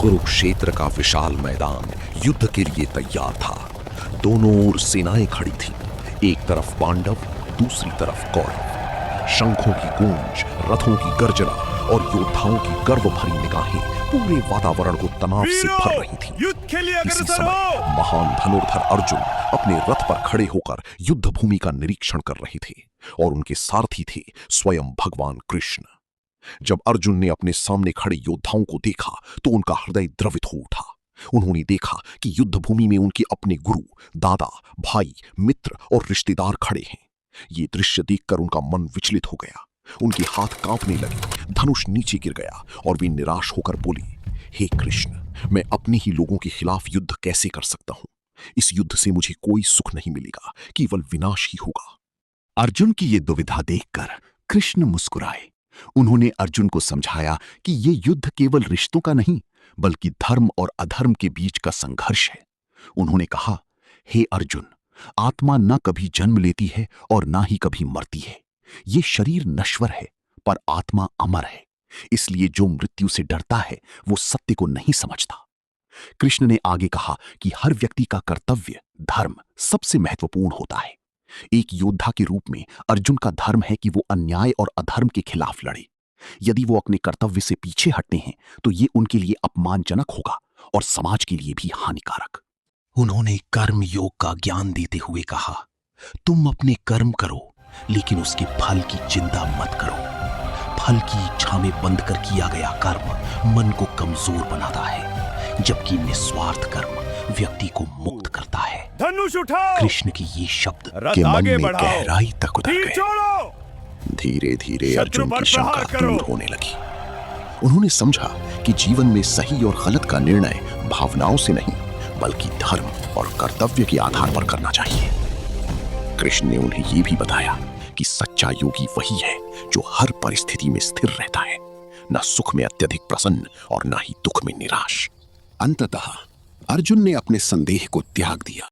कुरुक्षेत्र का विशाल मैदान युद्ध के लिए तैयार था। दोनों ओर सेनाएं खड़ी थीं। एक तरफ पांडव, दूसरी तरफ कौरव। शंखों की गूंज, रथों की गर्जना और योद्धाओं की गर्व भरी निगाहें पूरे वातावरण को तनाव से भर रही थीं। इसी समय महान धनुर्धर अर्जुन अपने रथ पर खड़े होकर युद्ध भूमि का निरीक्षण कर रहे थे और उनके सारथी थे स्वयं भगवान कृष्ण। जब अर्जुन ने अपने सामने खड़े योद्धाओं को देखा तो उनका हृदय द्रवित हो उठा। उन्होंने देखा कि युद्ध भूमि में उनके अपने गुरु, दादा, भाई, मित्र और रिश्तेदार खड़े हैं। ये दृश्य देखकर उनका मन विचलित हो गया। उनके हाथ कांपने लगे, धनुष नीचे गिर गया और वे निराश होकर बोले, हे कृष्ण, मैं अपने ही लोगों के खिलाफ युद्ध कैसे कर सकता हूं? इस युद्ध से मुझे कोई सुख नहीं मिलेगा, केवल विनाश ही होगा। अर्जुन की ये दुविधा देखकर कृष्ण मुस्कुराए। उन्होंने अर्जुन को समझाया कि ये युद्ध केवल रिश्तों का नहीं, बल्कि धर्म और अधर्म के बीच का संघर्ष है। उन्होंने कहा, हे अर्जुन, आत्मा न कभी जन्म लेती है और ना ही कभी मरती है। ये शरीर नश्वर है, पर आत्मा अमर है। इसलिए जो मृत्यु से डरता है वो सत्य को नहीं समझता। कृष्ण ने आगे कहा कि हर व्यक्ति का कर्तव्य, धर्म सबसे महत्वपूर्ण होता है। एक योद्धा के रूप में अर्जुन का धर्म है कि वो अन्याय और अधर्म के खिलाफ लड़े। यदि वो अपने कर्तव्य से पीछे हटते हैं तो ये उनके लिए अपमानजनक होगा और समाज के लिए भी हानिकारक। उन्होंने कर्म योग का ज्ञान देते हुए कहा, तुम अपने कर्म करो, लेकिन उसके फल की चिंता मत करो। फल की इच्छा में बंधकर किया गया कर्म मन को कमजोर बनाता है, जबकि निस्वार्थ कर्म व्यक्ति को मुक्त करता है। धनुष उठाओ। कृष्ण की ये शब्द के मन में गहराई तक उतर गए। धीरे धीरे अर्जुन की शंका दूर होने लगी। उन्होंने समझा कि जीवन में सही और गलत का निर्णय भावनाओं से नहीं, बल्कि धर्म और कर्तव्य के आधार पर करना चाहिए। कृष्ण ने उन्हें यह भी बताया कि सच्चा योगी वही है जो हर परिस्थिति में स्थिर रहता है, न सुख में अत्यधिक प्रसन्न और न ही दुख में निराश। अंततः अर्जुन ने अपने संदेह को त्याग दिया